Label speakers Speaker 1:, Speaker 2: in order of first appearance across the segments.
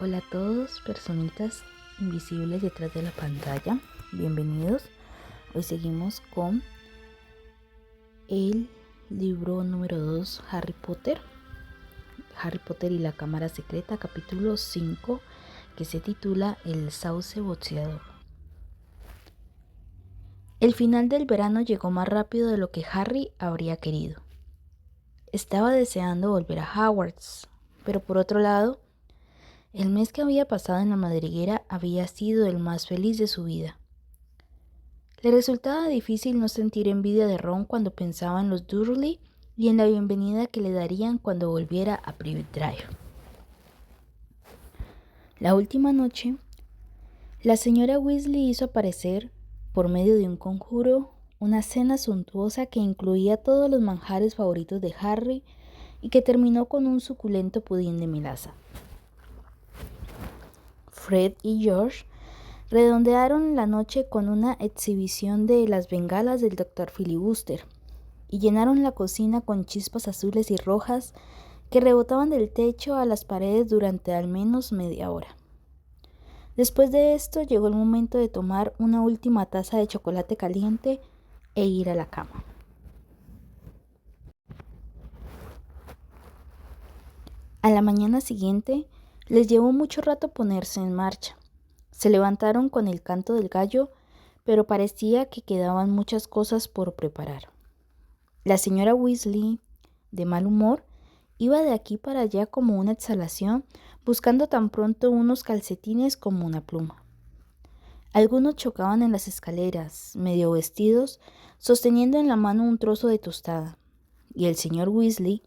Speaker 1: Hola a todos, personitas invisibles detrás de la pantalla, bienvenidos. Hoy seguimos con el libro número 2, Harry Potter y la Cámara Secreta, capítulo 5, que se titula El Sauce Boxeador. El final del verano llegó más rápido de lo que Harry habría querido. Estaba deseando volver a Hogwarts, pero por otro lado, el mes que había pasado en la madriguera había sido el más feliz de su vida. Le resultaba difícil no sentir envidia de Ron cuando pensaba en los Dursley y en la bienvenida que le darían cuando volviera a Privet Drive. La última noche, la señora Weasley hizo aparecer, por medio de un conjuro, una cena suntuosa que incluía todos los manjares favoritos de Harry y que terminó con un suculento pudín de melaza. Fred y George redondearon la noche con una exhibición de las bengalas del Dr. Filibuster y llenaron la cocina con chispas azules y rojas que rebotaban del techo a las paredes durante al menos media hora. Después de esto llegó el momento de tomar una última taza de chocolate caliente e ir a la cama. A la mañana siguiente les llevó mucho rato ponerse en marcha. Se levantaron con el canto del gallo, pero parecía que quedaban muchas cosas por preparar. La señora Weasley, de mal humor, iba de aquí para allá como una exhalación, buscando tan pronto unos calcetines como una pluma. Algunos chocaban en las escaleras, medio vestidos, sosteniendo en la mano un trozo de tostada, y el señor Weasley,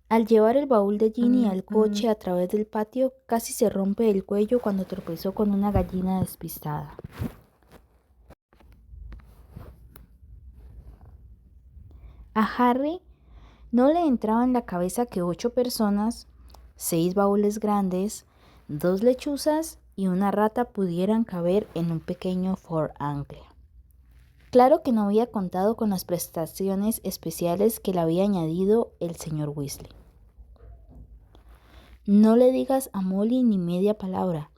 Speaker 1: al llevar el baúl de Ginny al coche a través del patio, casi se rompe el cuello cuando tropezó con una gallina despistada. A Harry no le entraba en la cabeza que 8 personas, 6 baúles grandes, 2 lechuzas y una rata pudieran caber en un pequeño Fort Anglia. Claro que no había contado con las prestaciones especiales que le había añadido el señor Weasley. No le digas a Molly ni media palabra,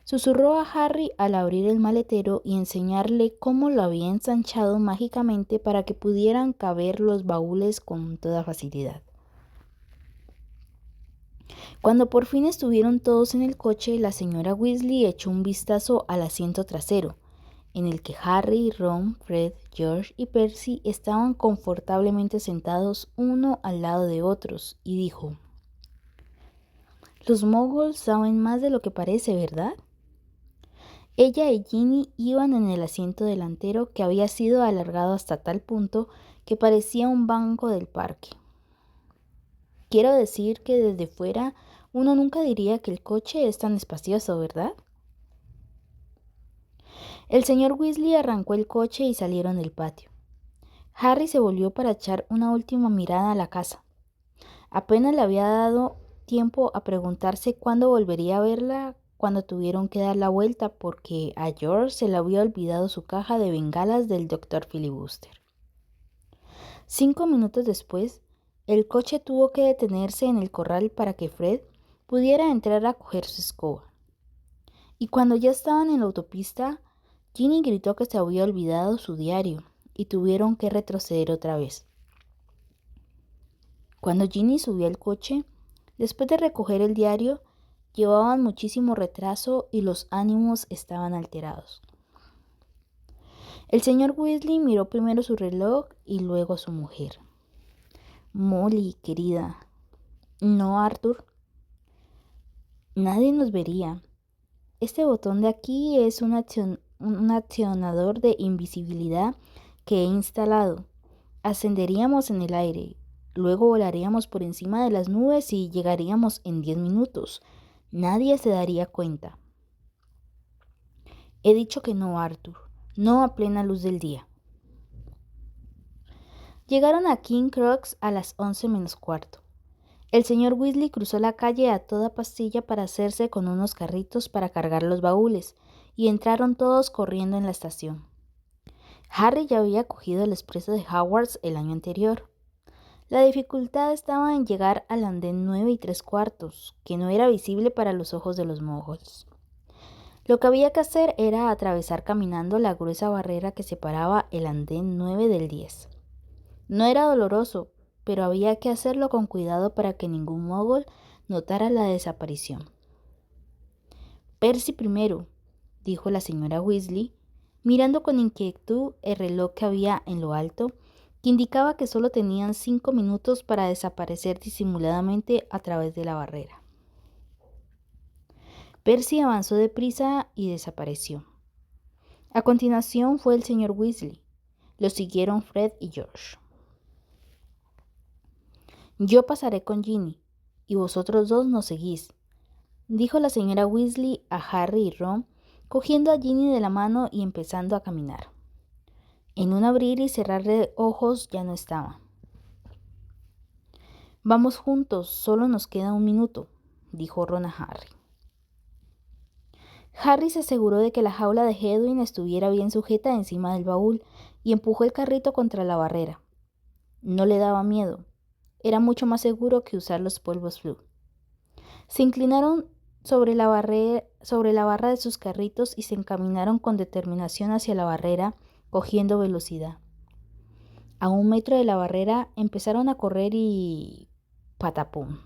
Speaker 1: susurró a Harry al abrir el maletero y enseñarle cómo lo había ensanchado mágicamente para que pudieran caber los baúles con toda facilidad. Cuando por fin estuvieron todos en el coche, la señora Weasley echó un vistazo al asiento trasero, en el que Harry, Ron, Fred, George y Percy estaban confortablemente sentados uno al lado de otros, y dijo: «Los Muggles saben más de lo que parece, ¿verdad?». Ella y Ginny iban en el asiento delantero, que había sido alargado hasta tal punto que parecía un banco del parque. Quiero decir que desde fuera uno nunca diría que el coche es tan espacioso, ¿verdad? El señor Weasley arrancó el coche y salieron del patio. Harry se volvió para echar una última mirada a la casa. Apenas le había dado tiempo a preguntarse cuándo volvería a verla cuando tuvieron que dar la vuelta porque a George se le había olvidado su caja de bengalas del Dr. Filibuster. 5 minutos después, el coche tuvo que detenerse en el corral para que Fred pudiera entrar a coger su escoba. Y cuando ya estaban en la autopista, Ginny gritó que se había olvidado su diario y tuvieron que retroceder otra vez. Cuando Ginny subió al coche, después de recoger el diario, llevaban muchísimo retraso y los ánimos estaban alterados. El señor Weasley miró primero su reloj y luego a su mujer. «Molly, querida». «No, Arthur. Nadie nos vería. Este botón de aquí es un accionador de invisibilidad que he instalado. Ascenderíamos en el aire, luego volaríamos por encima de las nubes y llegaríamos en 10 minutos. Nadie se daría cuenta». «He dicho que no, Arthur. No a plena luz del día». Llegaron a King Cross a las 11 menos cuarto. El señor Weasley cruzó la calle a toda pastilla para hacerse con unos carritos para cargar los baúles, y entraron todos corriendo en la estación. Harry ya había cogido el expreso de Hogwarts el año anterior. La dificultad estaba en llegar al andén 9 3/4, que no era visible para los ojos de los moguls. Lo que había que hacer era atravesar caminando la gruesa barrera que separaba el andén 9 del 10. No era doloroso, pero había que hacerlo con cuidado para que ningún mogol notara la desaparición. Percy primero, dijo la señora Weasley, mirando con inquietud el reloj que había en lo alto, que indicaba que solo tenían 5 minutos para desaparecer disimuladamente a través de la barrera. Percy avanzó deprisa y desapareció. A continuación fue el señor Weasley. Lo siguieron Fred y George. «Yo pasaré con Ginny, y vosotros dos nos seguís», dijo la señora Weasley a Harry y Ron, cogiendo a Ginny de la mano y empezando a caminar. En un abrir y cerrar de ojos ya no estaba. «Vamos juntos, solo nos queda 1 minuto», dijo Ron a Harry. Harry se aseguró de que la jaula de Hedwig estuviera bien sujeta encima del baúl y empujó el carrito contra la barrera. No le daba miedo. Era mucho más seguro que usar los polvos Floo. Se inclinaron sobre la barra de sus carritos y se encaminaron con determinación hacia la barrera, cogiendo velocidad. A 1 metro de la barrera empezaron a correr y... ¡patapum!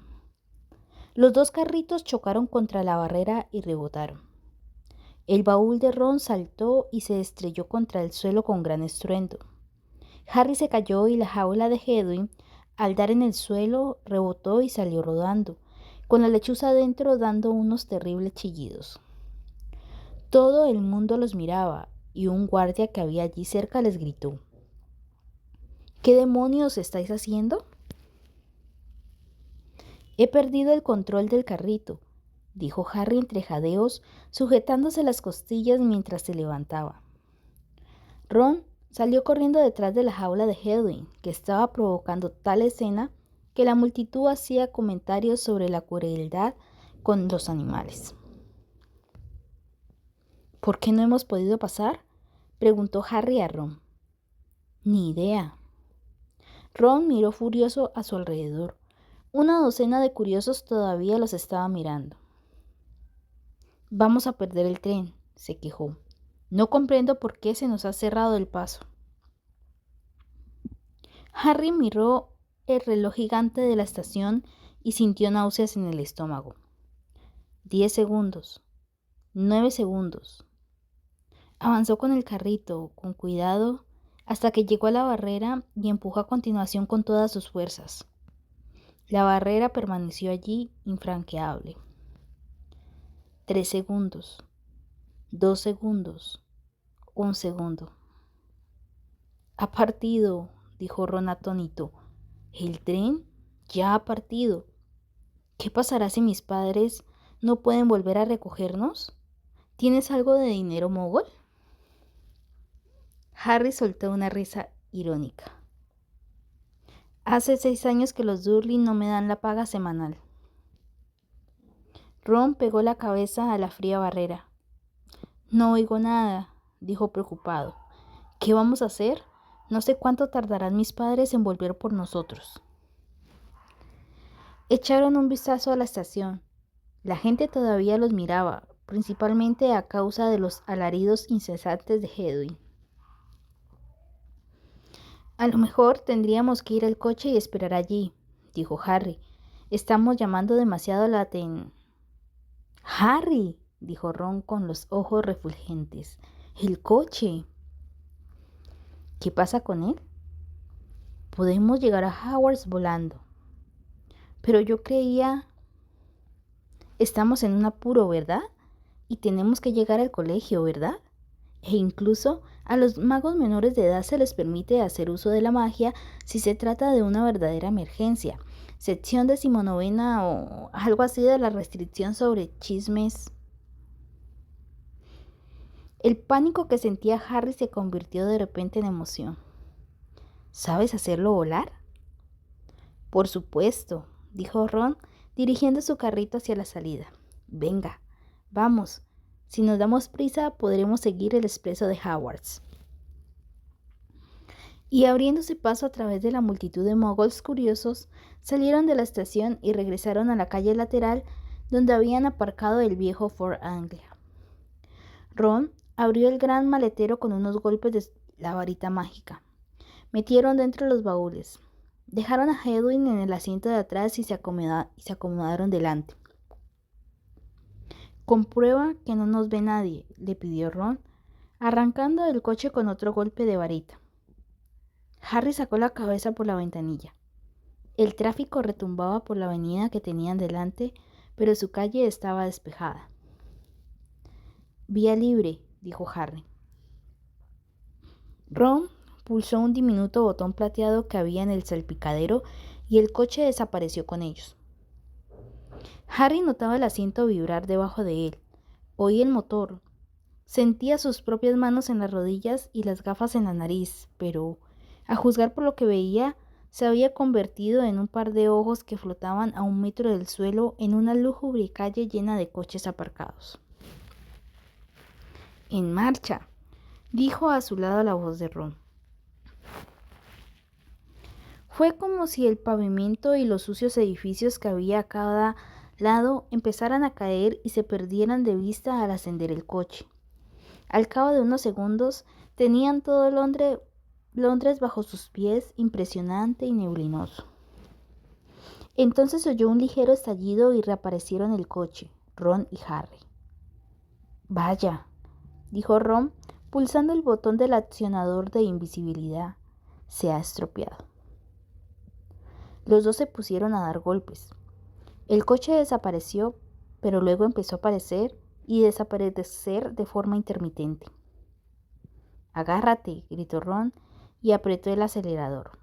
Speaker 1: Los 2 carritos chocaron contra la barrera y rebotaron. El baúl de Ron saltó y se estrelló contra el suelo con gran estruendo. Harry se cayó y la jaula de Hedwig, al dar en el suelo, rebotó y salió rodando, con la lechuza adentro dando unos terribles chillidos. Todo el mundo los miraba y un guardia que había allí cerca les gritó: «¿Qué demonios estáis haciendo?» «He perdido el control del carrito», dijo Harry entre jadeos, sujetándose las costillas mientras se levantaba. Ron salió corriendo detrás de la jaula de Hedwig, que estaba provocando tal escena que la multitud hacía comentarios sobre la crueldad con los animales. «¿Por qué no hemos podido pasar?», preguntó Harry a Ron. «Ni idea». Ron miró furioso a su alrededor. Una docena de curiosos todavía los estaba mirando. «Vamos a perder el tren», se quejó. «No comprendo por qué se nos ha cerrado el paso». Harry miró el reloj gigante de la estación y sintió náuseas en el estómago. 10 segundos. 9 segundos. Avanzó con el carrito, con cuidado, hasta que llegó a la barrera y empujó a continuación con todas sus fuerzas. La barrera permaneció allí infranqueable. 3 segundos. 2 segundos. 1 segundo. «Ha partido», dijo Ron atónito. «¿El tren ya ha partido? ¿Qué pasará si mis padres no pueden volver a recogernos? ¿Tienes algo de dinero, mogol?» Harry soltó una risa irónica. «Hace 6 años que los Dursley no me dan la paga semanal». Ron pegó la cabeza a la fría barrera. «No oigo nada», dijo preocupado. «¿Qué vamos a hacer? No sé cuánto tardarán mis padres en volver por nosotros». Echaron un vistazo a la estación. La gente todavía los miraba, principalmente a causa de los alaridos incesantes de Hedwig. «A lo mejor tendríamos que ir al coche y esperar allí», dijo Harry. «Estamos llamando demasiado la atención». «Harry», dijo Ron con los ojos refulgentes. «El coche». «¿Qué pasa con él?» «Podemos llegar a Hogwarts volando». «Pero yo creía...» «Estamos en un apuro, ¿verdad? Y tenemos que llegar al colegio, ¿verdad? E incluso a los magos menores de edad se les permite hacer uso de la magia si se trata de una verdadera emergencia. Sección 19 o algo así de la restricción sobre chismes». El pánico que sentía Harry se convirtió de repente en emoción. «¿Sabes hacerlo volar?» «Por supuesto», dijo Ron, dirigiendo su carrito hacia la salida. «Venga, vamos. Si nos damos prisa, podremos seguir el expreso de Hogwarts». y abriéndose paso a través de la multitud de moguls curiosos, salieron de la estación y regresaron a la calle lateral donde habían aparcado el viejo Ford Anglia. Ron abrió el gran maletero con unos golpes de la varita mágica. Metieron dentro los baúles. Dejaron a Hedwig en el asiento de atrás y se acomodaron delante. «Comprueba que no nos ve nadie», le pidió Ron, arrancando el coche con otro golpe de varita. Harry sacó la cabeza por la ventanilla. El tráfico retumbaba por la avenida que tenían delante, pero su calle estaba despejada. «Vía libre», dijo Harry. Ron pulsó un diminuto botón plateado que había en el salpicadero y el coche desapareció con ellos. Harry notaba el asiento vibrar debajo de él. Oía el motor. Sentía sus propias manos en las rodillas y las gafas en la nariz, pero, a juzgar por lo que veía, se había convertido en un par de ojos que flotaban a 1 metro del suelo en una lúgubre calle llena de coches aparcados. «En marcha», dijo a su lado la voz de Ron. Fue como si el pavimento y los sucios edificios que había a cada lado empezaran a caer y se perdieran de vista al ascender el coche. Al cabo de unos segundos tenían todo Londres bajo sus pies, impresionante y neblinoso. Entonces oyó un ligero estallido y reaparecieron el coche, Ron y Harry. «Vaya», dijo Ron, pulsando el botón del accionador de invisibilidad. «Se ha estropeado». Los dos se pusieron a dar golpes. El coche desapareció, pero luego empezó a aparecer y desaparecer de forma intermitente. «Agárrate», gritó Ron y apretó el acelerador.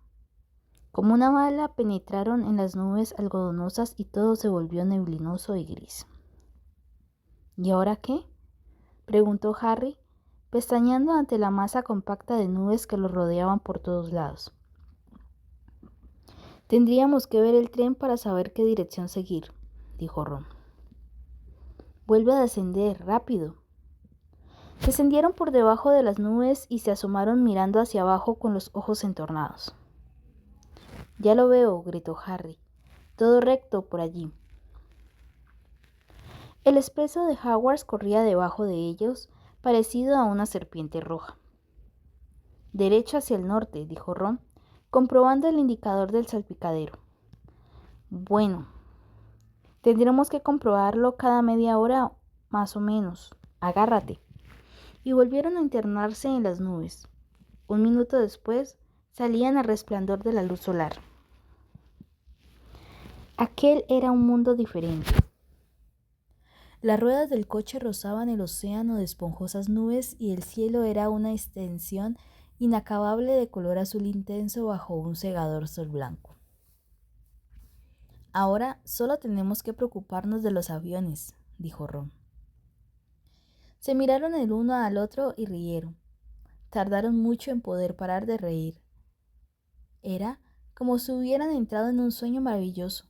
Speaker 1: Como una bala penetraron en las nubes algodonosas y todo se volvió neblinoso y gris. «¿Y ahora qué?», preguntó Harry, pestañeando ante la masa compacta de nubes que los rodeaban por todos lados. «Tendríamos que ver el tren para saber qué dirección seguir», dijo Ron. «Vuelve a descender, rápido». Descendieron por debajo de las nubes y se asomaron mirando hacia abajo con los ojos entornados. «Ya lo veo», gritó Harry. «Todo recto por allí». El expreso de Hogwarts corría debajo de ellos, parecido a una serpiente roja. «Derecho hacia el norte», dijo Ron, comprobando el indicador del salpicadero. «Bueno, tendremos que comprobarlo cada media hora más o menos. Agárrate». Y volvieron a internarse en las nubes. 1 minuto después, salían al resplandor de la luz solar. Aquel era un mundo diferente. Las ruedas del coche rozaban el océano de esponjosas nubes y el cielo era una extensión inacabable de color azul intenso bajo un cegador sol blanco. «Ahora solo tenemos que preocuparnos de los aviones», dijo Ron. Se miraron el uno al otro y rieron. Tardaron mucho en poder parar de reír. Era como si hubieran entrado en un sueño maravilloso.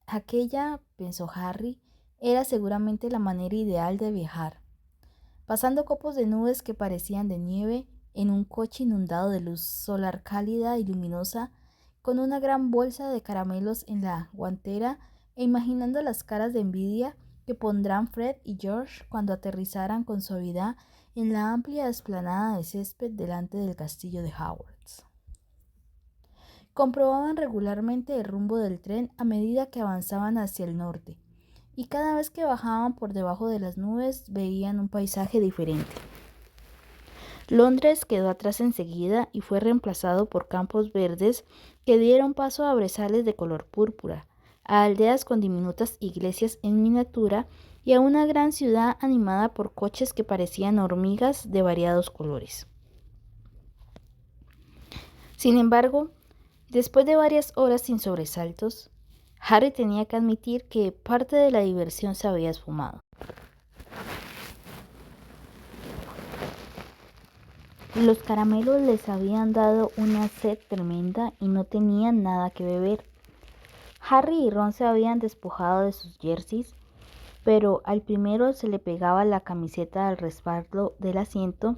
Speaker 1: Aquella, pensó Harry, era seguramente la manera ideal de viajar, pasando copos de nubes que parecían de nieve en un coche inundado de luz solar cálida y luminosa, con una gran bolsa de caramelos en la guantera e imaginando las caras de envidia que pondrán Fred y George cuando aterrizaran con suavidad en la amplia explanada de césped delante del castillo de Hogwarts. Comprobaban regularmente el rumbo del tren a medida que avanzaban hacia el norte, y cada vez que bajaban por debajo de las nubes veían un paisaje diferente. Londres quedó atrás enseguida y fue reemplazado por campos verdes que dieron paso a brezales de color púrpura, a aldeas con diminutas iglesias en miniatura y a una gran ciudad animada por coches que parecían hormigas de variados colores. Sin embargo, después de varias horas sin sobresaltos, Harry tenía que admitir que parte de la diversión se había esfumado. Los caramelos les habían dado una sed tremenda y no tenían nada que beber. Harry y Ron se habían despojado de sus jerseys, pero al primero se le pegaba la camiseta al respaldo del asiento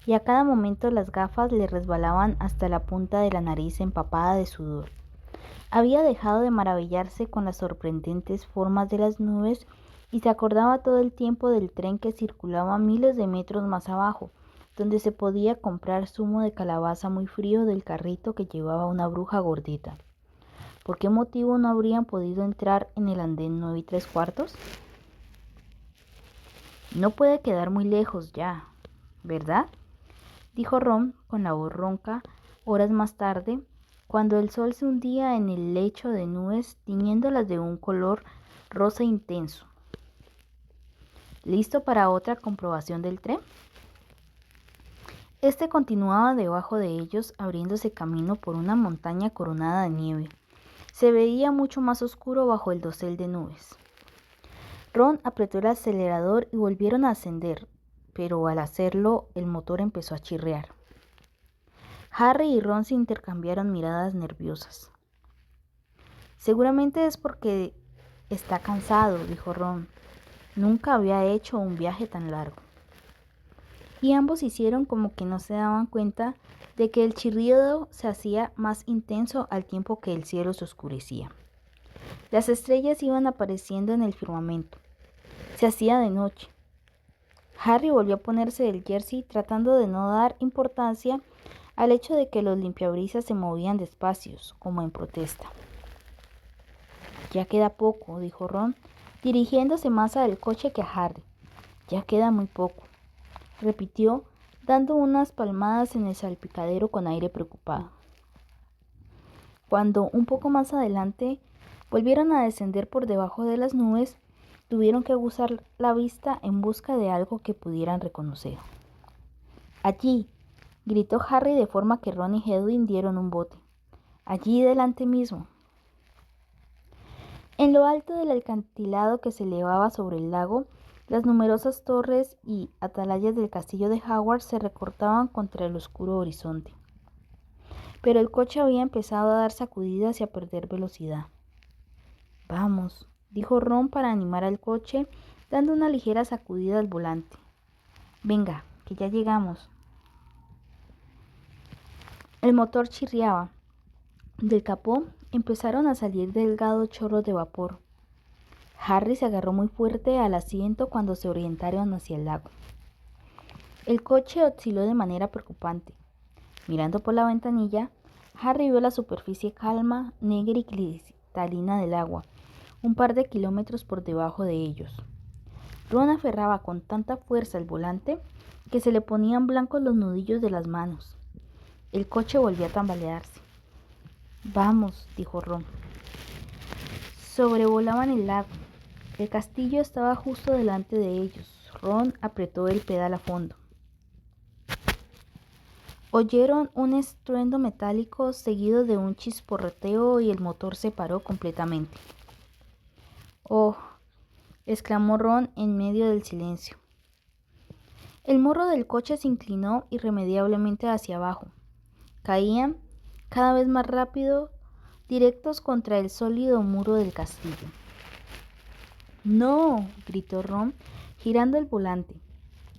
Speaker 1: y a cada momento las gafas le resbalaban hasta la punta de la nariz empapada de sudor. Había dejado de maravillarse con las sorprendentes formas de las nubes y se acordaba todo el tiempo del tren que circulaba miles de metros más abajo, donde se podía comprar zumo de calabaza muy frío del carrito que llevaba una bruja gordita. ¿Por qué motivo no habrían podido entrar en el andén 9 3/4? No puede quedar muy lejos ya, ¿verdad?, dijo Ron con la voz ronca horas más tarde, cuando el sol se hundía en el lecho de nubes tiñéndolas de un color rosa intenso. ¿Listo para otra comprobación del tren? Este continuaba debajo de ellos, abriéndose camino por una montaña coronada de nieve. Se veía mucho más oscuro bajo el dosel de nubes. Ron apretó el acelerador y volvieron a ascender, pero al hacerlo el motor empezó a chirriar. Harry y Ron se intercambiaron miradas nerviosas. Seguramente es porque está cansado, dijo Ron. Nunca había hecho un viaje tan largo. Y ambos hicieron como que no se daban cuenta de que el chirrido se hacía más intenso al tiempo que el cielo se oscurecía. Las estrellas iban apareciendo en el firmamento. Se hacía de noche. Harry volvió a ponerse el jersey tratando de no dar importancia al hecho de que los limpiabrisas se movían despacios, como en protesta. Ya queda poco, dijo Ron, dirigiéndose más al coche que a Harry. Ya queda muy poco, repitió, dando unas palmadas en el salpicadero con aire preocupado. Cuando, un poco más adelante, volvieron a descender por debajo de las nubes, tuvieron que aguzar la vista en busca de algo que pudieran reconocer. ¡Allí!, gritó Harry de forma que Ron y Hedwig dieron un bote. ¡Allí delante mismo! En lo alto del acantilado que se elevaba sobre el lago, las numerosas torres y atalayas del castillo de Hogwarts se recortaban contra el oscuro horizonte. Pero el coche había empezado a dar sacudidas y a perder velocidad. «Vamos», dijo Ron para animar al coche, dando una ligera sacudida al volante. «Venga, que ya llegamos». El motor chirriaba. Del capó empezaron a salir delgados chorros de vapor. Harry se agarró muy fuerte al asiento cuando se orientaron hacia el lago. El coche osciló de manera preocupante. Mirando por la ventanilla, Harry vio la superficie calma, negra y cristalina del agua, un par de kilómetros por debajo de ellos. Ron aferraba con tanta fuerza el volante que se le ponían blancos los nudillos de las manos. El coche volvió a tambalearse. «Vamos», dijo Ron. Sobrevolaban el lago. El castillo estaba justo delante de ellos. Ron apretó el pedal a fondo. Oyeron un estruendo metálico seguido de un chisporroteo y el motor se paró completamente. «Oh», exclamó Ron en medio del silencio. El morro del coche se inclinó irremediablemente hacia abajo. Caían, cada vez más rápido, directos contra el sólido muro del castillo. «¡No!», gritó Ron, girando el volante.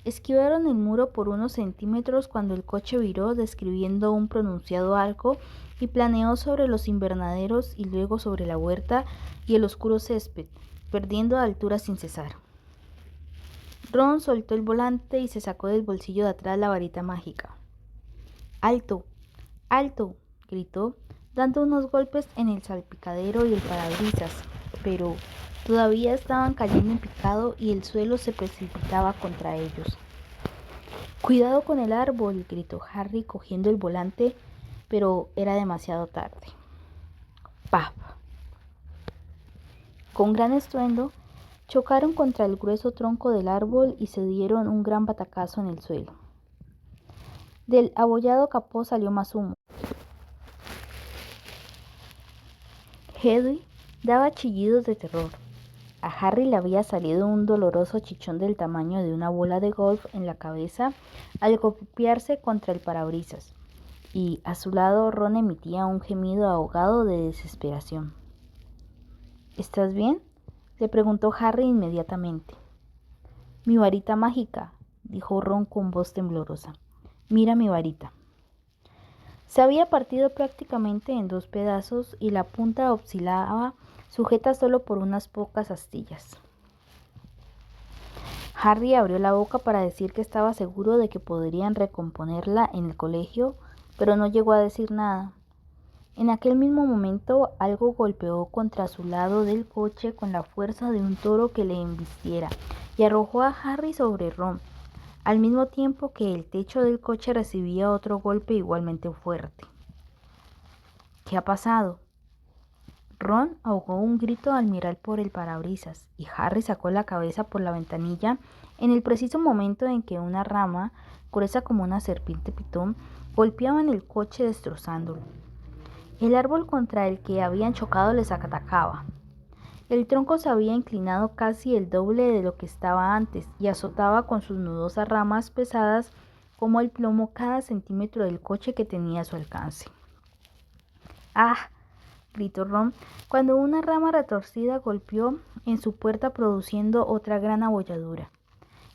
Speaker 1: Esquivaron el muro por unos centímetros cuando el coche viró describiendo un pronunciado arco y planeó sobre los invernaderos y luego sobre la huerta y el oscuro césped, perdiendo altura sin cesar. Ron soltó el volante y se sacó del bolsillo de atrás la varita mágica. «¡Alto! ¡Alto!», gritó, dando unos golpes en el salpicadero y el parabrisas, pero todavía estaban cayendo en picado y el suelo se precipitaba contra ellos. «¡Cuidado con el árbol!», gritó Harry cogiendo el volante, pero era demasiado tarde. ¡Paf! Con gran estruendo, chocaron contra el grueso tronco del árbol y se dieron un gran batacazo en el suelo. Del abollado capó salió más humo. Hedwig daba chillidos de terror. A Harry le había salido un doloroso chichón del tamaño de una bola de golf en la cabeza al golpearse contra el parabrisas, y a su lado Ron emitía un gemido ahogado de desesperación. «¿Estás bien?», le preguntó Harry inmediatamente. «Mi varita mágica», dijo Ron con voz temblorosa. Mira mi varita. Se había partido prácticamente en 2 pedazos y la punta oscilaba, sujeta solo por unas pocas astillas. Harry abrió la boca para decir que estaba seguro de que podrían recomponerla en el colegio, pero no llegó a decir nada. En aquel mismo momento algo golpeó contra su lado del coche con la fuerza de un toro que le embistiera y arrojó a Harry sobre Ron, al mismo tiempo que el techo del coche recibía otro golpe igualmente fuerte. ¿Qué ha pasado? Ron ahogó un grito al mirar por el parabrisas y Harry sacó la cabeza por la ventanilla en el preciso momento en que una rama, gruesa como una serpiente pitón, golpeaba en el coche destrozándolo. El árbol contra el que habían chocado les atacaba. El tronco se había inclinado casi el doble de lo que estaba antes y azotaba con sus nudosas ramas pesadas como el plomo cada centímetro del coche que tenía a su alcance. ¡Ah! Gritó Ron cuando una rama retorcida golpeó en su puerta produciendo otra gran abolladura.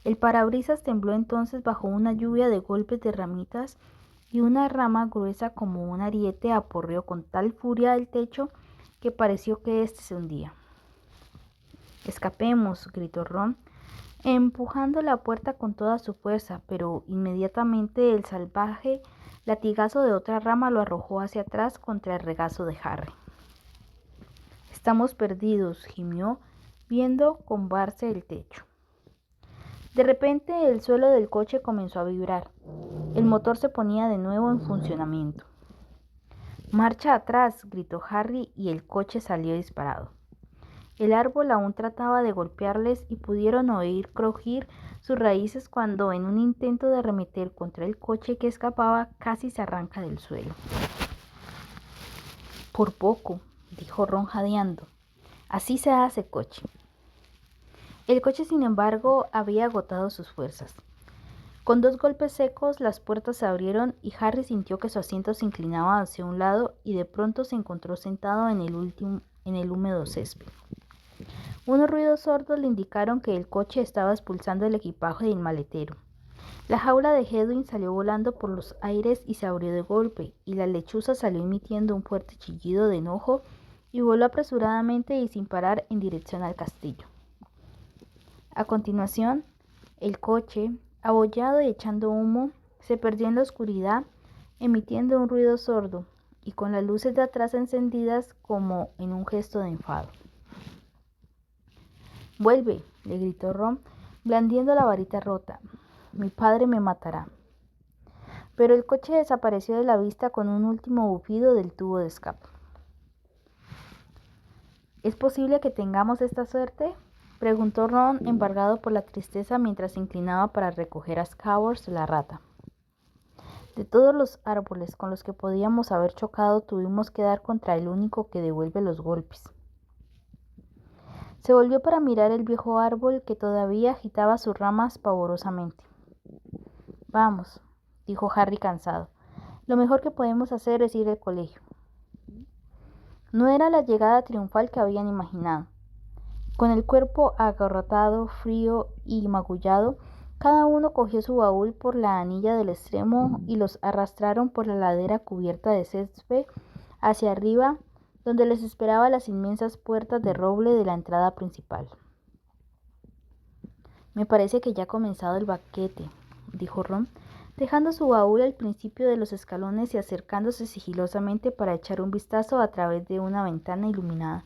Speaker 1: El parabrisas tembló entonces bajo una lluvia de golpes de ramitas y una rama gruesa como un ariete aporreó con tal furia el techo que pareció que éste se hundía. «Escapemos», gritó Ron, empujando la puerta con toda su fuerza, pero inmediatamente el salvaje latigazo de otra rama lo arrojó hacia atrás contra el regazo de Harry. «Estamos perdidos», gimió, viendo combarse el techo. De repente el suelo del coche comenzó a vibrar. El motor se ponía de nuevo en funcionamiento. «¡Marcha atrás!», gritó Harry y el coche salió disparado. El árbol aún trataba de golpearles y pudieron oír crujir sus raíces cuando, en un intento de arremeter contra el coche que escapaba, casi se arranca del suelo. «Por poco», dijo Ron jadeando. «Así se hace, coche». El coche, sin embargo, había agotado sus fuerzas. Con 2 golpes secos, las puertas se abrieron y Harry sintió que su asiento se inclinaba hacia un lado y de pronto se encontró sentado en el húmedo césped. Unos ruidos sordos le indicaron que el coche estaba expulsando el equipaje del maletero. La jaula de Hedwig salió volando por los aires y se abrió de golpe, y la lechuza salió emitiendo un fuerte chillido de enojo y voló apresuradamente y sin parar en dirección al castillo. A continuación, el coche, abollado y echando humo, se perdió en la oscuridad, emitiendo un ruido sordo y con las luces de atrás encendidas como en un gesto de enfado. «Vuelve», le gritó Ron, blandiendo la varita rota. «Mi padre me matará». Pero el coche desapareció de la vista con un último bufido del tubo de escape. «¿Es posible que tengamos esta suerte?», preguntó Ron, embargado por la tristeza mientras se inclinaba para recoger a Scabbers la rata. «De todos los árboles con los que podíamos haber chocado, tuvimos que dar contra el único que devuelve los golpes». Se volvió para mirar el viejo árbol que todavía agitaba sus ramas pavorosamente. «Vamos», dijo Harry cansado. «Lo mejor que podemos hacer es ir al colegio». No era la llegada triunfal que habían imaginado. Con el cuerpo agarrotado, frío y magullado, cada uno cogió su baúl por la anilla del extremo y los arrastraron por la ladera cubierta de césped hacia arriba, donde les esperaban las inmensas puertas de roble de la entrada principal. «Me parece que ya ha comenzado el banquete», dijo Ron, dejando su baúl al principio de los escalones y acercándose sigilosamente para echar un vistazo a través de una ventana iluminada.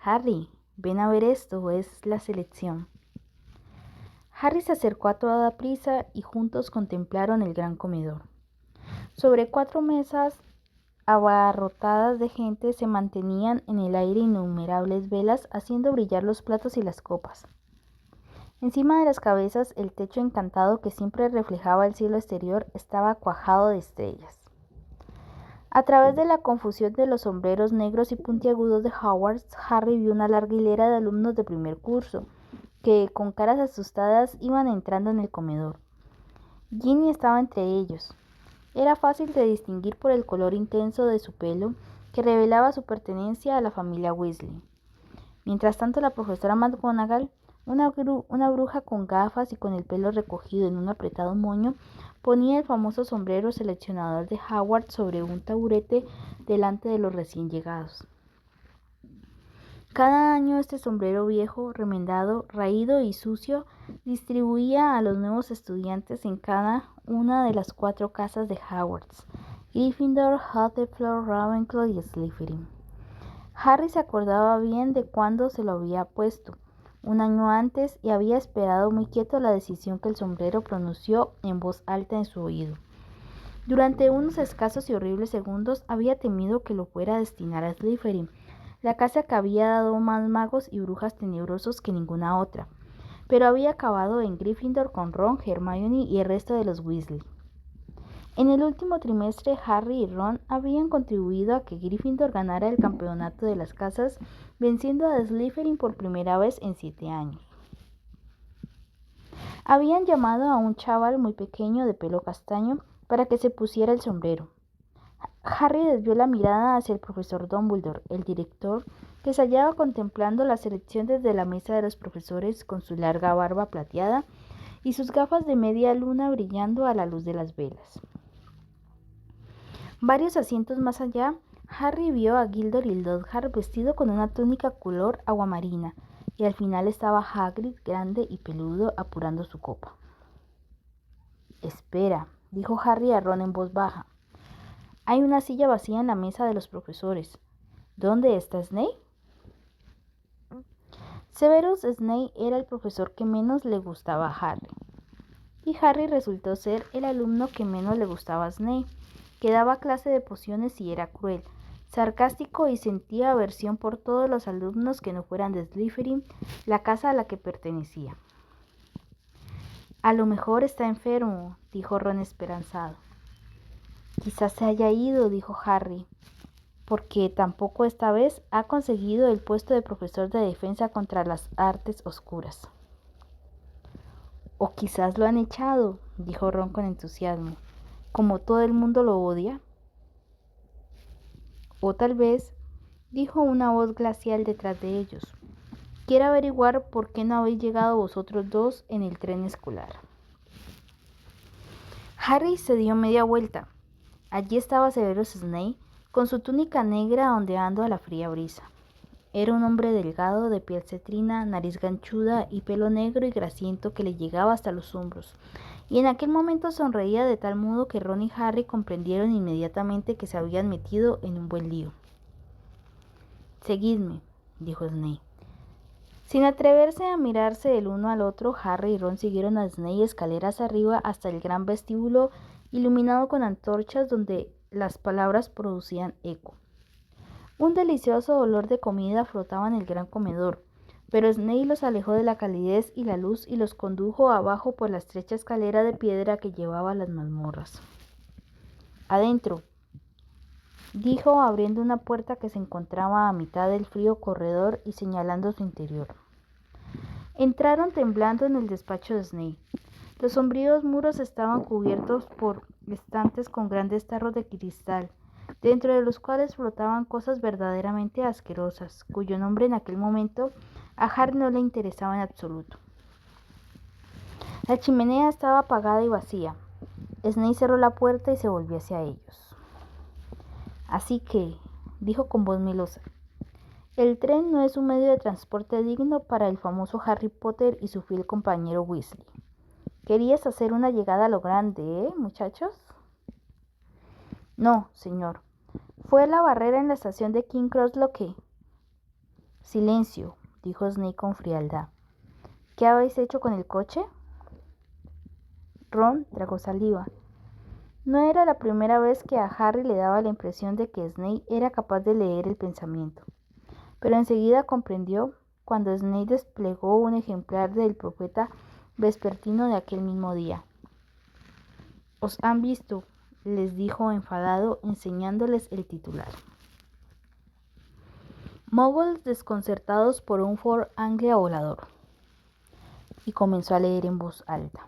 Speaker 1: Harry, ven a ver esto, es la selección». Harry se acercó a toda prisa y juntos contemplaron el gran comedor. Sobre 4 mesas abarrotadas de gente se mantenían en el aire innumerables velas haciendo brillar los platos y las copas. Encima de las cabezas, el techo encantado que siempre reflejaba el cielo exterior estaba cuajado de estrellas. A través de la confusión de los sombreros negros y puntiagudos de Hogwarts, Harry vio una larga hilera de alumnos de primer curso, que con caras asustadas iban entrando en el comedor. Ginny estaba entre ellos. Era fácil de distinguir por el color intenso de su pelo, que revelaba su pertenencia a la familia Weasley. Mientras tanto, la profesora McGonagall, Una bruja con gafas y con el pelo recogido en un apretado moño ponía el famoso sombrero seleccionador de Howard sobre un taburete delante de los recién llegados. Cada año este sombrero viejo, remendado, raído y sucio distribuía a los nuevos estudiantes en cada una de las 4 casas de Howards: Gryffindor, Hufflepuff, Ravenclaw y Slytherin. Harry se acordaba bien de cuándo se lo había puesto, un año antes, y había esperado muy quieto la decisión que el sombrero pronunció en voz alta en su oído. Durante unos escasos y horribles segundos había temido que lo fuera a destinar a Slytherin, la casa que había dado más magos y brujas tenebrosos que ninguna otra, pero había acabado en Gryffindor con Ron, Hermione y el resto de los Weasley. En el último trimestre, Harry y Ron habían contribuido a que Gryffindor ganara el campeonato de las casas, venciendo a Slytherin por primera vez en 7 años. Habían llamado a un chaval muy pequeño de pelo castaño para que se pusiera el sombrero. Harry desvió la mirada hacia el profesor Dumbledore, el director, que se hallaba contemplando la selección desde la mesa de los profesores con su larga barba plateada y sus gafas de media luna brillando a la luz de las velas. Varios asientos más allá, Harry vio a Gilderoy Lockhart vestido con una túnica color aguamarina, y al final estaba Hagrid, grande y peludo, apurando su copa. «Espera», dijo Harry a Ron en voz baja. «Hay una silla vacía en la mesa de los profesores. ¿Dónde está Snape?» Severus Snape era el profesor que menos le gustaba a Harry, y Harry resultó ser el alumno que menos le gustaba a Snape, que daba clase de pociones y era cruel, sarcástico y sentía aversión por todos los alumnos que no fueran de Slytherin, la casa a la que pertenecía. «A lo mejor está enfermo», dijo Ron esperanzado. «Quizás se haya ido», dijo Harry, «porque tampoco esta vez ha conseguido el puesto de profesor de defensa contra las artes oscuras». «O quizás lo han echado», dijo Ron con entusiasmo, «como todo el mundo lo odia». «O tal vez», dijo una voz glacial detrás de ellos, «quiere averiguar por qué no habéis llegado vosotros dos en el tren escolar». Harry se dio media vuelta. Allí estaba Severus Snape, con su túnica negra ondeando a la fría brisa. Era un hombre delgado, de piel cetrina, nariz ganchuda y pelo negro y grasiento que le llegaba hasta los hombros, y en aquel momento sonreía de tal modo que Ron y Harry comprendieron inmediatamente que se habían metido en un buen lío. «Seguidme», dijo Snape. Sin atreverse a mirarse el uno al otro, Harry y Ron siguieron a Snape escaleras arriba hasta el gran vestíbulo iluminado con antorchas donde las palabras producían eco. Un delicioso olor de comida flotaba en el gran comedor, pero Snape los alejó de la calidez y la luz y los condujo abajo por la estrecha escalera de piedra que llevaba a las mazmorras. «Adentro», dijo abriendo una puerta que se encontraba a mitad del frío corredor y señalando su interior. Entraron temblando en el despacho de Snape. Los sombríos muros estaban cubiertos por estantes con grandes tarros de cristal, dentro de los cuales flotaban cosas verdaderamente asquerosas, cuyo nombre en aquel momento a Harry no le interesaba en absoluto. La chimenea estaba apagada y vacía. Snape cerró la puerta y se volvió hacia ellos. «Así que», dijo con voz melosa, «el tren no es un medio de transporte digno para el famoso Harry Potter y su fiel compañero Weasley. Querías hacer una llegada a lo grande, muchachos?» «No, señor. ¿Fue la barrera en la estación de King's Cross lo que...?» «Silencio», dijo Snape con frialdad. «¿Qué habéis hecho con el coche?» Ron tragó saliva. No era la primera vez que a Harry le daba la impresión de que Snape era capaz de leer el pensamiento, pero enseguida comprendió cuando Snape desplegó un ejemplar del Profeta vespertino de aquel mismo día. «Os han visto», les dijo enfadado, enseñándoles el titular. «Muggles desconcertados por un Ford Anglia volador», y comenzó a leer en voz alta.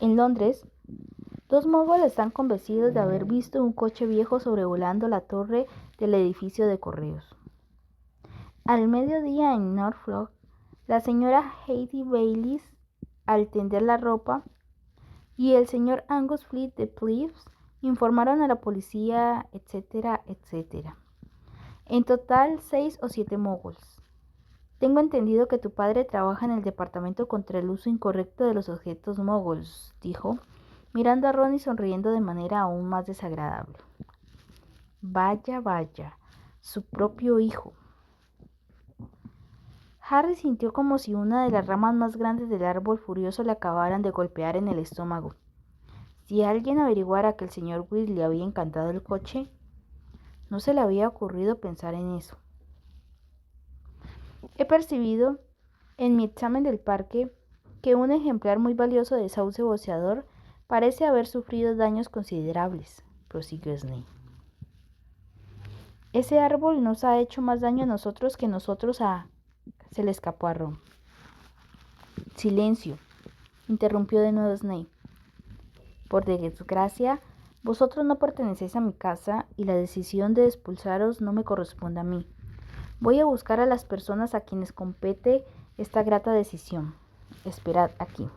Speaker 1: «En Londres, 2 muggles están convencidos de haber visto un coche viejo sobrevolando la torre del edificio de correos. Al mediodía en Norfolk, La señora Heidi Baylis al tender la ropa y el señor Angus Flint de Plymouth informaron a la policía, etcétera, etcétera. En total, 6 o 7 moguls. Tengo entendido que tu padre trabaja en el departamento contra el uso incorrecto de los objetos moguls, dijo, mirando a Ron y sonriendo de manera aún más desagradable. Vaya, vaya, su propio hijo. Harry sintió como si una de las ramas más grandes del árbol furioso le acabaran de golpear en el estómago. Si alguien averiguara que el señor Weasley había encantado el coche, no se le había ocurrido pensar en eso. He percibido, en mi examen del parque, que un ejemplar muy valioso de sauce boceador parece haber sufrido daños considerables, prosiguió Snape. Ese árbol nos ha hecho más daño a nosotros que nosotros a... Se le escapó a Ron. Silencio, interrumpió de nuevo Snape. Por desgracia, vosotros no pertenecéis a mi casa y la decisión de expulsaros no me corresponde a mí. Voy a buscar a las personas a quienes compete esta grata decisión. Esperad aquí.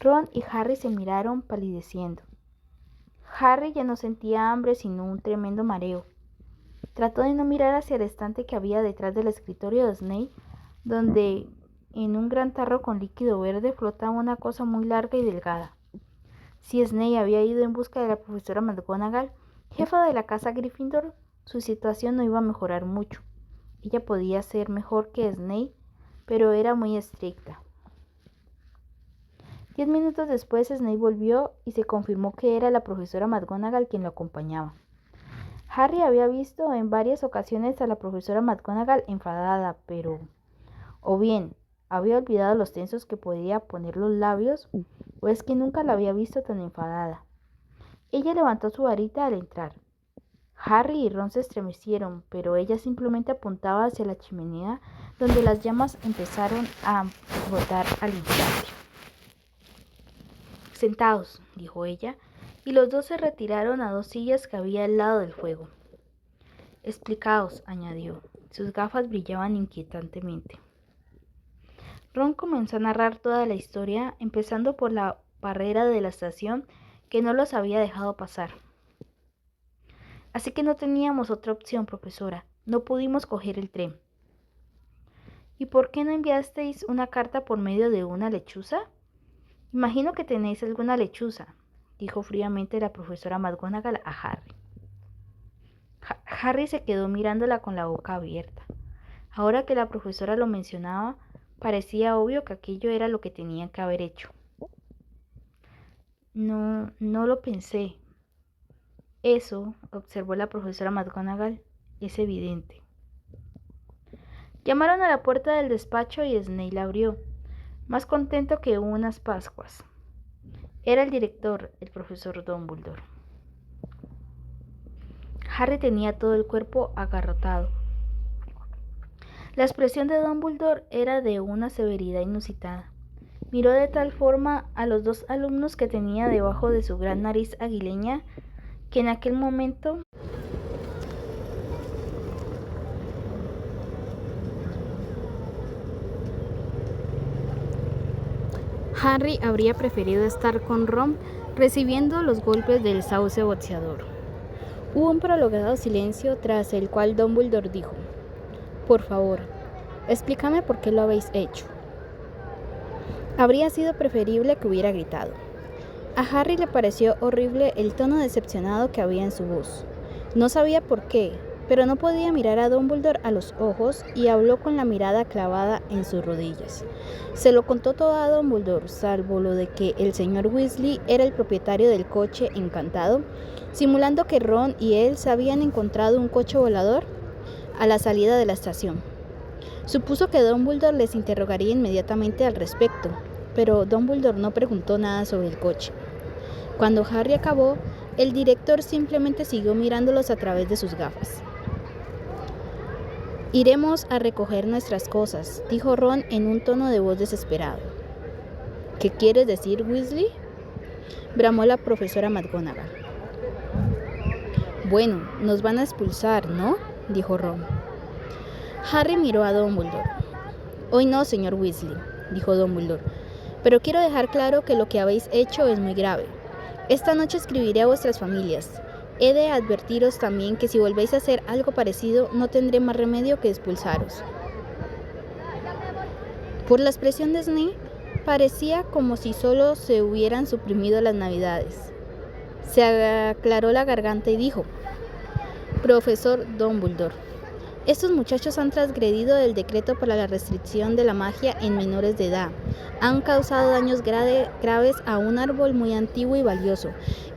Speaker 1: Ron y Harry se miraron palideciendo. Harry ya no sentía hambre sino un tremendo mareo. Trató de no mirar hacia el estante que había detrás del escritorio de Snape, donde en un gran tarro con líquido verde flotaba una cosa muy larga y delgada. Si Snape había ido en busca de la profesora McGonagall, jefa de la casa Gryffindor, su situación no iba a mejorar mucho. Ella podía ser mejor que Snape, pero era muy estricta. 10 minutos después Snape volvió y se confirmó que era la profesora McGonagall quien lo acompañaba. Harry había visto en varias ocasiones a la profesora McGonagall enfadada, pero o bien había olvidado los tensos que podía poner los labios, o es que nunca la había visto tan enfadada. Ella levantó su varita al entrar. Harry y Ron se estremecieron, pero ella simplemente apuntaba hacia la chimenea, donde las llamas empezaron a brotar al instante. Sentaos, dijo ella, y los dos se retiraron a 2 sillas que había al lado del fuego. Explicaos, añadió. Sus gafas brillaban inquietantemente. Ron comenzó a narrar toda la historia, empezando por la barrera de la estación que no los había dejado pasar. Así que no teníamos otra opción, profesora. No pudimos coger el tren. ¿Y por qué no enviasteis una carta por medio de una lechuza? Imagino que tenéis alguna lechuza, dijo fríamente la profesora McGonagall a Harry. Harry se quedó mirándola con la boca abierta. Ahora que la profesora lo mencionaba, parecía obvio que aquello era lo que tenía que haber hecho. No lo pensé. Eso, observó la profesora McGonagall, es evidente. Llamaron a la puerta del despacho y Snape la abrió, más contento que unas Pascuas. Era el director, el profesor Dumbledore. Harry tenía todo el cuerpo agarrotado. La expresión de Dumbledore era de una severidad inusitada. Miró de tal forma a los 2 alumnos que tenía debajo de su gran nariz aguileña que en aquel momento Harry habría preferido estar con Ron recibiendo los golpes del sauce boxeador. Hubo un prolongado silencio tras el cual Dumbledore dijo: «Por favor, explícame por qué lo habéis hecho». Habría sido preferible que hubiera gritado. A Harry le pareció horrible el tono decepcionado que había en su voz. No sabía por qué, pero no podía mirar a Dumbledore a los ojos y habló con la mirada clavada en sus rodillas. Se lo contó todo a Dumbledore, salvo lo de que el señor Weasley era el propietario del coche encantado, simulando que Ron y él se habían encontrado un coche volador a la salida de la estación. Supuso que Dumbledore les interrogaría inmediatamente al respecto, pero Dumbledore no preguntó nada sobre el coche. Cuando Harry acabó, el director simplemente siguió mirándolos a través de sus gafas. «Iremos a recoger nuestras cosas», dijo Ron en un tono de voz desesperado. «¿Qué quieres decir, Weasley?», bramó la profesora McGonagall. «Bueno, nos van a expulsar, ¿no?», dijo Ron. Harry miró a Dumbledore. «Hoy no, señor Weasley», dijo Dumbledore, «pero quiero dejar claro que lo que habéis hecho es muy grave. Esta noche escribiré a vuestras familias. He de advertiros también que si volvéis a hacer algo parecido, no tendré más remedio que expulsaros». Por la expresión de Snape, parecía como si solo se hubieran suprimido las navidades. Se aclaró la garganta y dijo: «Profesor Dumbledore, estos muchachos han transgredido el decreto para la restricción de la magia en menores de edad. Han causado daños graves a un árbol muy antiguo y valioso.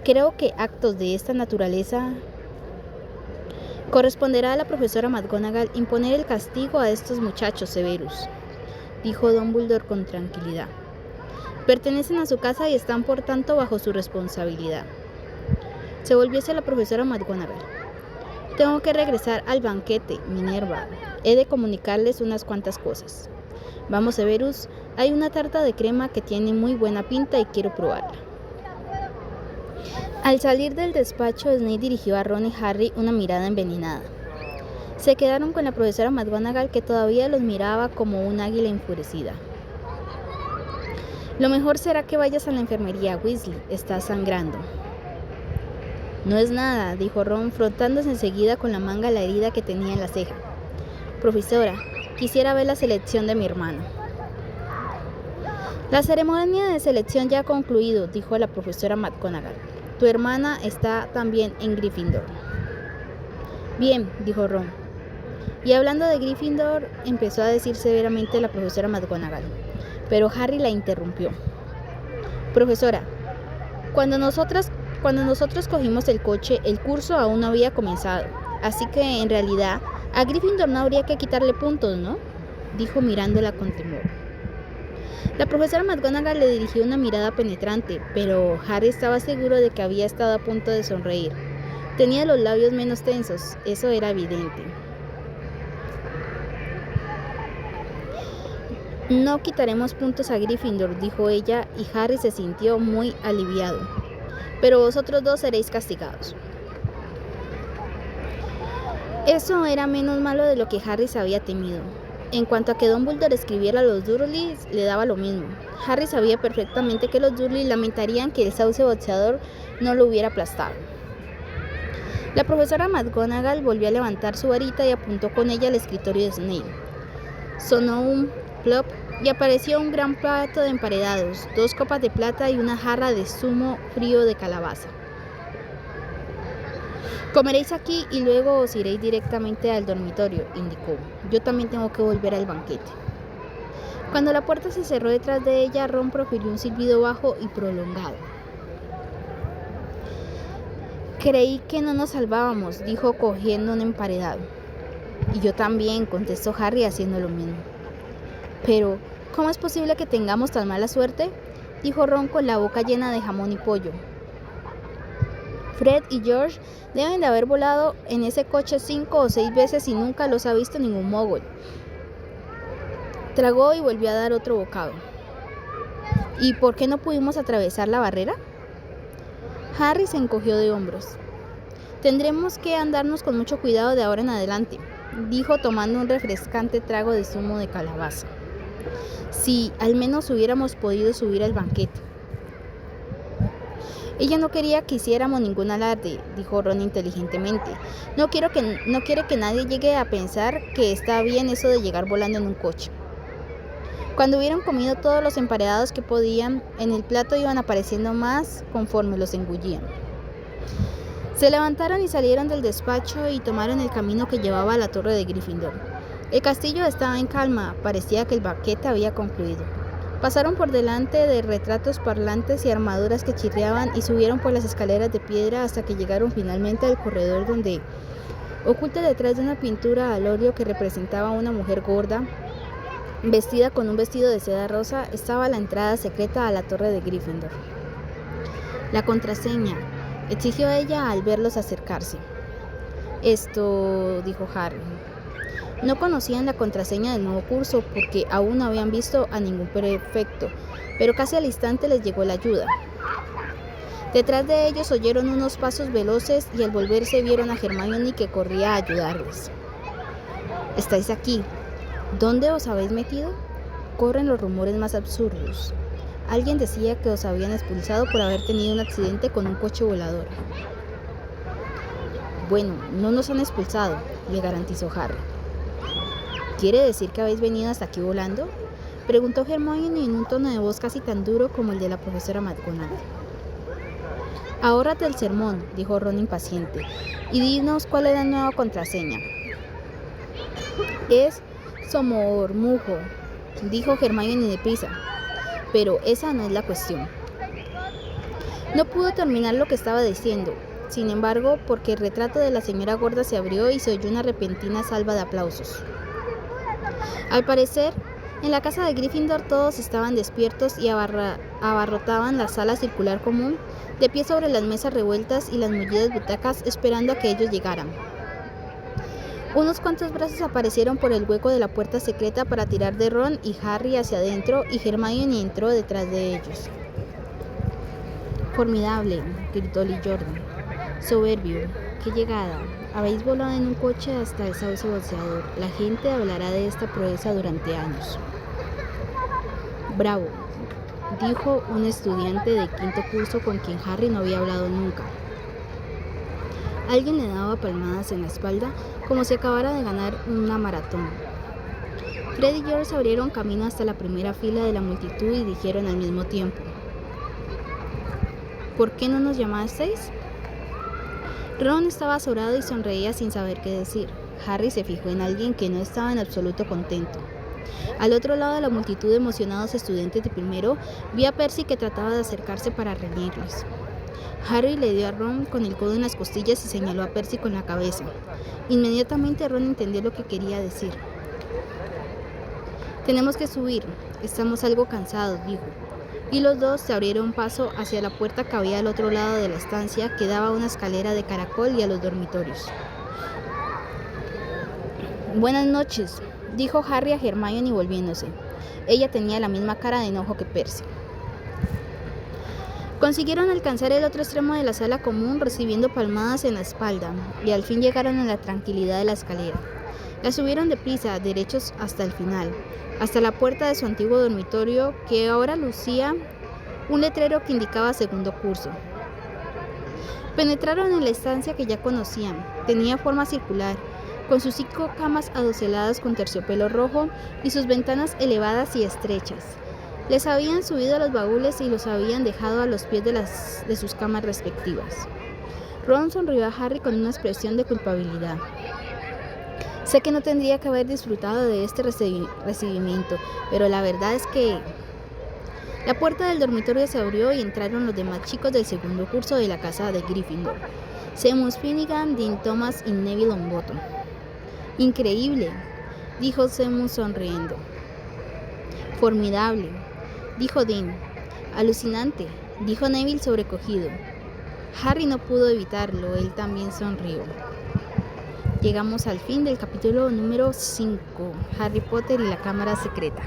Speaker 1: Creo que actos de esta naturaleza corresponderá a la profesora McGonagall imponer el castigo a estos muchachos, Severus», dijo Dumbledore con tranquilidad. «Pertenecen a su casa y están por tanto bajo su responsabilidad». Se volvió hacia la profesora McGonagall. «Tengo que regresar al banquete, Minerva. He de comunicarles unas cuantas cosas. Vamos, Severus, hay una tarta de crema que tiene muy buena pinta y quiero probarla». Al salir del despacho, Snape dirigió a Ron y Harry una mirada envenenada. Se quedaron con la profesora McGonagall, que todavía los miraba como un águila enfurecida. «Lo mejor será que vayas a la enfermería, Weasley. Estás sangrando». «No es nada», dijo Ron, frotándose enseguida con la manga la herida que tenía en la ceja. «Profesora, quisiera ver la selección de mi hermano». «La ceremonia de selección ya ha concluido», dijo la profesora McGonagall. «Tu hermana está también en Gryffindor». «Bien», dijo Ron. Y hablando de Gryffindor, empezó a decir severamente la profesora McGonagall, pero Harry la interrumpió. «Profesora, cuando nosotros cogimos el coche, el curso aún no había comenzado, así que en realidad a Gryffindor no habría que quitarle puntos, ¿no?», dijo mirándola con temor. La profesora McGonagall le dirigió una mirada penetrante, pero Harry estaba seguro de que había estado a punto de sonreír. Tenía los labios menos tensos, eso era evidente. «No quitaremos puntos a Gryffindor», dijo ella, y Harry se sintió muy aliviado. «Pero vosotros dos seréis castigados». Eso era menos malo de lo que Harry se había temido. En cuanto a que Dumbledore escribiera a los Dursley, le daba lo mismo. Harry sabía perfectamente que los Dursley lamentarían que el sauce boxeador no lo hubiera aplastado. La profesora McGonagall volvió a levantar su varita y apuntó con ella al escritorio de Snape. Sonó un plop y apareció un gran plato de emparedados, 2 copas de plata y una jarra de zumo frío de calabaza. «Comeréis aquí y luego os iréis directamente al dormitorio», indicó. «Yo también tengo que volver al banquete». Cuando la puerta se cerró detrás de ella, Ron profirió un silbido bajo y prolongado. «Creí que no nos salvábamos», dijo cogiendo un emparedado. «Y yo también», contestó Harry haciendo lo mismo. «Pero, ¿cómo es posible que tengamos tan mala suerte?», dijo Ron con la boca llena de jamón y pollo. «Fred y George deben de haber volado en ese coche 5 o 6 veces y nunca los ha visto ningún mogol». Tragó y volvió a dar otro bocado. «¿Y por qué no pudimos atravesar la barrera?». Harry se encogió de hombros. «Tendremos que andarnos con mucho cuidado de ahora en adelante», dijo tomando un refrescante trago de zumo de calabaza. «Si al menos hubiéramos podido subir al banquete». «Ella no quería que hiciéramos ningún alarde», dijo Ron inteligentemente. No quiere que nadie llegue a pensar que está bien eso de llegar volando en un coche». Cuando hubieron comido todos los emparedados que podían, en el plato iban apareciendo más conforme los engullían. Se levantaron y salieron del despacho y tomaron el camino que llevaba a la torre de Gryffindor. El castillo estaba en calma, parecía que el banquete había concluido. Pasaron por delante de retratos parlantes y armaduras que chirriaban y subieron por las escaleras de piedra hasta que llegaron finalmente al corredor donde, oculta detrás de una pintura al óleo que representaba a una mujer gorda, vestida con un vestido de seda rosa, estaba la entrada secreta a la torre de Gryffindor. «La contraseña», exigió ella al verlos acercarse. «Esto», dijo Harry. No conocían la contraseña del nuevo curso porque aún no habían visto a ningún prefecto, pero casi al instante les llegó la ayuda. Detrás de ellos oyeron unos pasos veloces y al volverse vieron a Hermione que corría a ayudarles. Estáis aquí. ¿Dónde os habéis metido? Corren los rumores más absurdos. Alguien decía que os habían expulsado por haber tenido un accidente con un coche volador. Bueno, no nos han expulsado, le garantizó Harry. ¿Quiere decir que habéis venido hasta aquí volando?, preguntó Hermione en un tono de voz casi tan duro como el de la profesora McGonagall. Ahórrate el sermón, dijo Ron impaciente, y dinos cuál es la nueva contraseña. Es Somormujo, dijo Hermione deprisa, pero esa no es la cuestión. No pudo terminar lo que estaba diciendo, sin embargo, porque el retrato de la señora gorda se abrió y se oyó una repentina salva de aplausos. Al parecer, en la casa de Gryffindor todos estaban despiertos y abarrotaban la sala circular común, de pie sobre las mesas revueltas y las mullidas butacas, esperando a que ellos llegaran. Unos cuantos brazos aparecieron por el hueco de la puerta secreta para tirar de Ron y Harry hacia adentro, y Hermione entró detrás de ellos. «Formidable», gritó Lee Jordan. «Soberbio, qué llegada. Habéis volado en un coche hasta el sauce boxeador. La gente hablará de esta proeza durante años». «Bravo», dijo un estudiante de quinto curso con quien Harry no había hablado nunca. Alguien le daba palmadas en la espalda como si acabara de ganar una maratón. Fred y George abrieron camino hasta la primera fila de la multitud y dijeron al mismo tiempo: «¿Por qué no nos llamasteis?». Ron estaba azorado y sonreía sin saber qué decir. Harry se fijó en alguien que no estaba en absoluto contento. Al otro lado de la multitud de emocionados estudiantes de primero, vio a Percy que trataba de acercarse para reñirles. Harry le dio a Ron con el codo en las costillas y señaló a Percy con la cabeza. Inmediatamente Ron entendió lo que quería decir. «Tenemos que subir, estamos algo cansados», dijo. Y los dos se abrieron paso hacia la puerta que había al otro lado de la estancia, que daba a una escalera de caracol y a los dormitorios. «Buenas noches», dijo Harry a Hermione volviéndose. Ella tenía la misma cara de enojo que Percy. Consiguieron alcanzar el otro extremo de la sala común recibiendo palmadas en la espalda, y al fin llegaron a la tranquilidad de la escalera. La subieron deprisa, derechos hasta el final, hasta la puerta de su antiguo dormitorio, que ahora lucía un letrero que indicaba segundo curso. Penetraron en la estancia que ya conocían. Tenía forma circular, con sus 5 camas adoseladas con terciopelo rojo y sus ventanas elevadas y estrechas. Les habían subido a los baúles y los habían dejado a los pies de sus camas respectivas. Ron sonrió a Harry con una expresión de culpabilidad. «Sé que no tendría que haber disfrutado de este recibimiento, pero la verdad es que...». La puerta del dormitorio se abrió y entraron los demás chicos del segundo curso de la casa de Gryffindor: Seamus Finnegan, Dean Thomas y Neville Longbottom. «Increíble», dijo Seamus sonriendo. «Formidable», dijo Dean. «Alucinante», dijo Neville sobrecogido. Harry no pudo evitarlo, él también sonrió. Llegamos al fin del capítulo número 5, Harry Potter y la Cámara Secreta.